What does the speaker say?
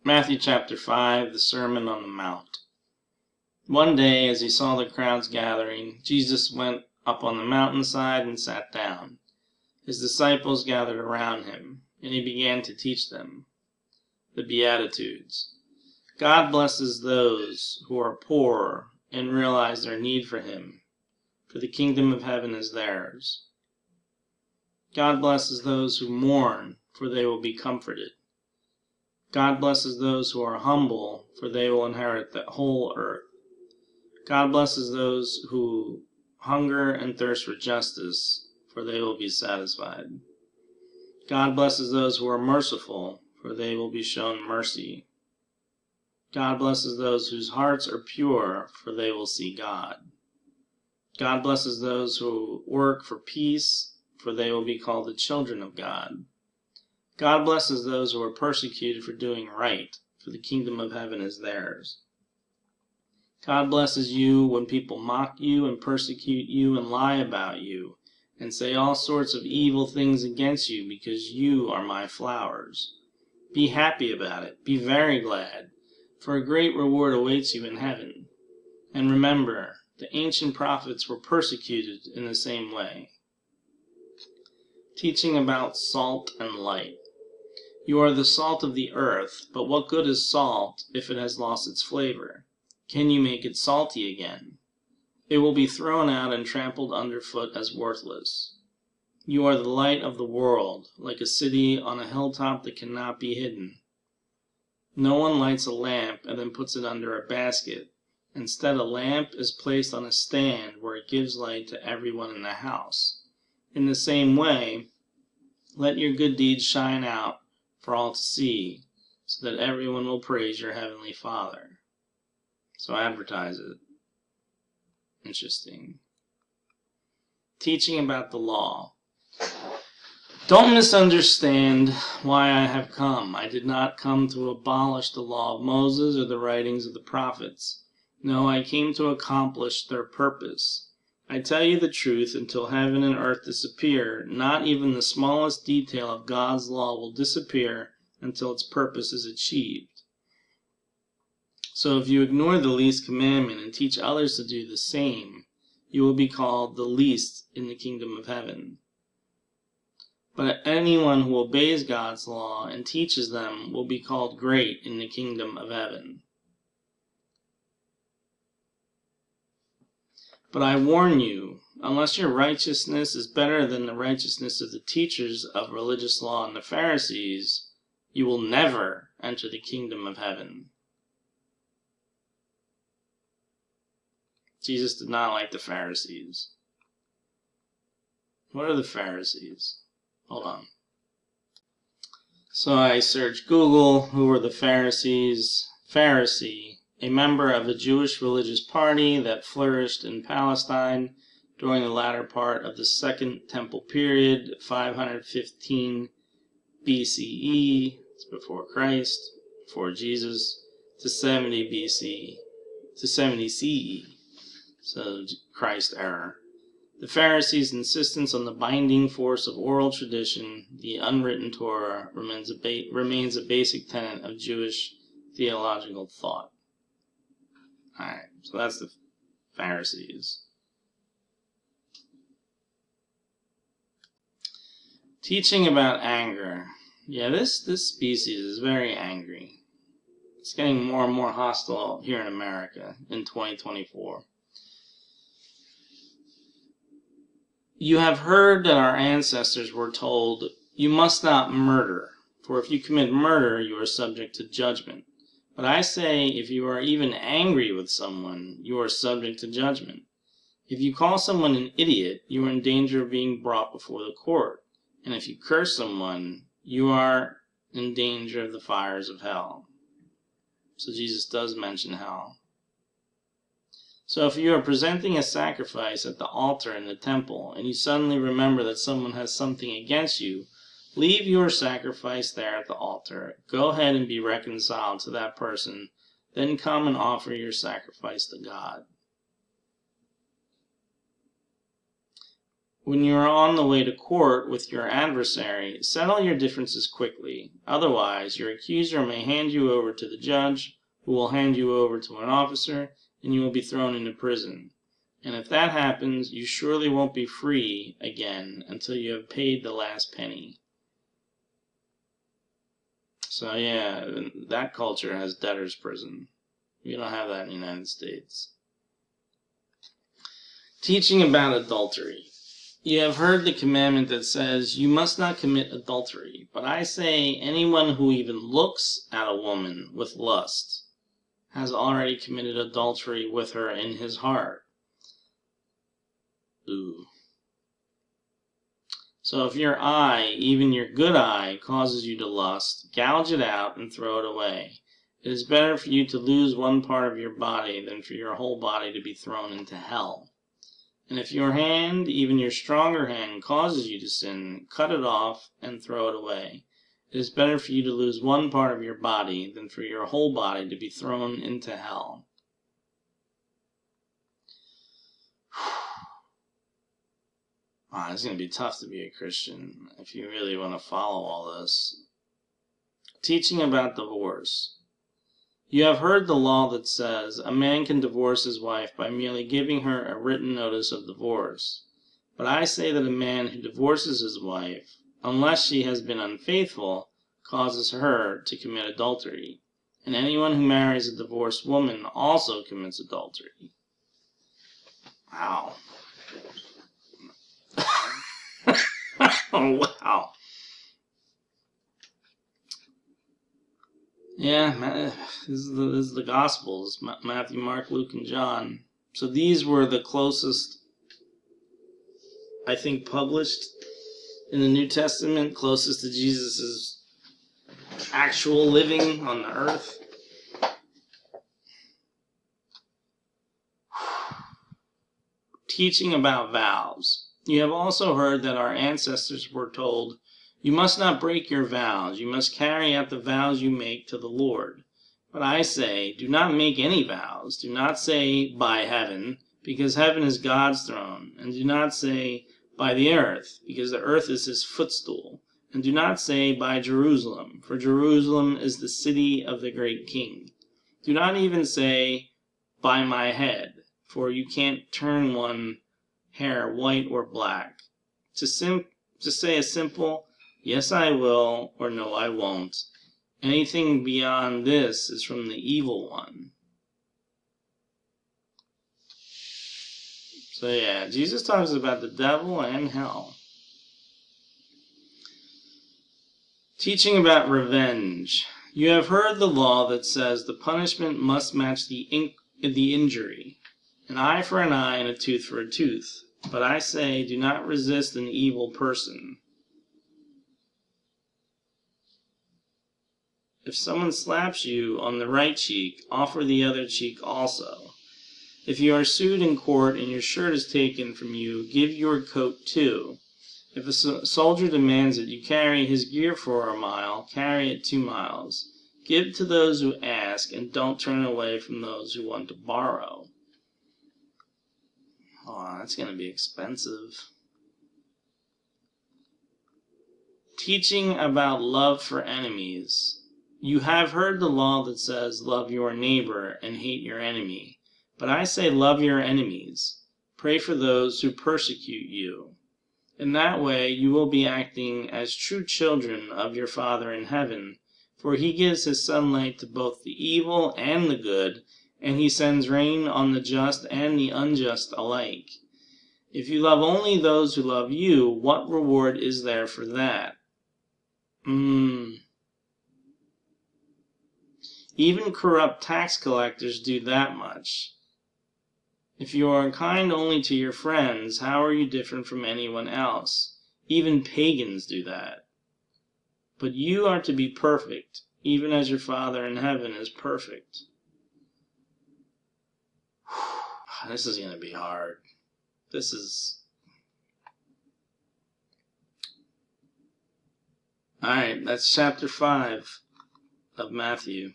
Matthew chapter 5, the Sermon on the Mount. One day, as he saw the crowds gathering, Jesus went up on the mountainside and sat down. His disciples gathered around him, and he began to teach them the Beatitudes. God blesses those who are poor and realize their need for him, for the kingdom of heaven is theirs. God blesses those who mourn, for they will be comforted. God blesses those who are humble, for they will inherit the whole earth. God blesses those who hunger and thirst for justice, for they will be satisfied. God blesses those who are merciful, for they will be shown mercy. God blesses those whose hearts are pure, for they will see God. God blesses those who work for peace, for they will be called the children of God. God blesses those who are persecuted for doing right, for the kingdom of heaven is theirs. God blesses you when people mock you and persecute you and lie about you, and say all sorts of evil things against you because you are my flowers. Be happy about it. Be very glad, for a great reward awaits you in heaven. And remember, the ancient prophets were persecuted in the same way. Teaching about salt and light. You are the salt of the earth, but what good is salt if it has lost its flavor? Can you make it salty again? It will be thrown out and trampled underfoot as worthless. You are the light of the world, like a city on a hilltop that cannot be hidden. No one lights a lamp and then puts it under a basket. Instead, a lamp is placed on a stand where it gives light to everyone in the house. In the same way, let your good deeds shine out for all to see, so that everyone will praise your heavenly Father. So advertise it. Interesting. Teaching about the law. Don't misunderstand why I have come. I did not come to abolish the law of Moses or the writings of the prophets. No, I came to accomplish their purpose. I tell you the truth, until heaven and earth disappear, not even the smallest detail of God's law will disappear until its purpose is achieved. So if you ignore the least commandment and teach others to do the same, you will be called the least in the kingdom of heaven. But anyone who obeys God's law and teaches them will be called great in the kingdom of heaven. But I warn you, unless your righteousness is better than the righteousness of the teachers of religious law and the Pharisees, you will never enter the kingdom of heaven. Jesus did not like the Pharisees. What are the Pharisees? Hold on. So I searched Google, who were the Pharisees? Pharisee, a member of a Jewish religious party that flourished in Palestine during the latter part of the Second Temple period, 515 BCE, it's before Christ, before Jesus, to 70 BC, to 70 CE, so Christ era. The Pharisees' insistence on the binding force of oral tradition, the unwritten Torah, remains a basic tenet of Jewish theological thought. Alright, so that's the Pharisees. Teaching about anger. Yeah, this species is very angry. It's getting more and more hostile here in America in 2024. You have heard that our ancestors were told, "You must not murder, for if you commit murder, you are subject to judgment." But I say, if you are even angry with someone, you are subject to judgment. If you call someone an idiot, you are in danger of being brought before the court. And if you curse someone, you are in danger of the fires of hell. So Jesus does mention hell. So if you are presenting a sacrifice at the altar in the temple, and you suddenly remember that someone has something against you, leave your sacrifice there at the altar. Go ahead and be reconciled to that person. Then come and offer your sacrifice to God. When you are on the way to court with your adversary, settle your differences quickly. Otherwise, your accuser may hand you over to the judge, who will hand you over to an officer, and you will be thrown into prison. And if that happens, you surely won't be free again until you have paid the last penny. So yeah, that culture has debtor's prison. We don't have that in the United States. Teaching about adultery. You have heard the commandment that says, you must not commit adultery. But I say, anyone who even looks at a woman with lust has already committed adultery with her in his heart. Ooh. So if your eye, even your good eye, causes you to lust, gouge it out and throw it away. It is better for you to lose one part of your body than for your whole body to be thrown into hell. And if your hand, even your stronger hand, causes you to sin, cut it off and throw it away. It is better for you to lose one part of your body than for your whole body to be thrown into hell. Wow, it's going to be tough to be a Christian if you really want to follow all this. Teaching about divorce. You have heard the law that says a man can divorce his wife by merely giving her a written notice of divorce. But I say that a man who divorces his wife, unless she has been unfaithful, causes her to commit adultery. And anyone who marries a divorced woman also commits adultery. Wow. Oh, wow. Yeah, this is the Gospels, Matthew, Mark, Luke, and John. So these were the closest, I think, published in the New Testament, closest to Jesus' actual living on the earth. Teaching about vows. You have also heard that our ancestors were told, you must not break your vows, you must carry out the vows you make to the Lord. But I say, do not make any vows. Do not say, by heaven, because heaven is God's throne. And do not say, by the earth, because the earth is his footstool. And do not say, by Jerusalem, for Jerusalem is the city of the great king. Do not even say, by my head, for you can't turn one hair white or black. To say a simple, yes I will, or no I won't. Anything beyond this is from the evil one. So yeah, Jesus talks about the devil and hell. Teaching about revenge. You have heard the law that says the punishment must match the injury. An eye for an eye and a tooth for a tooth. But I say, do not resist an evil person. If someone slaps you on the right cheek, offer the other cheek also. If you are sued in court and your shirt is taken from you, give your coat too. If a soldier demands that you carry his gear for a mile, carry it 2 miles. Give to those who ask, and don't turn away from those who want to borrow. Oh, that's going to be expensive. Teaching about love for enemies. You have heard the law that says, love your neighbor and hate your enemy. But I say, love your enemies. Pray for those who persecute you. In that way, you will be acting as true children of your Father in heaven, for he gives his sunlight to both the evil and the good, and he sends rain on the just and the unjust alike. If you love only those who love you, what reward is there for that? Even corrupt tax collectors do that much. If you are kind only to your friends, how are you different from anyone else? Even pagans do that. But you are to be perfect, even as your Father in heaven is perfect. This is going to be hard. Alright, that's chapter 5 of Matthew.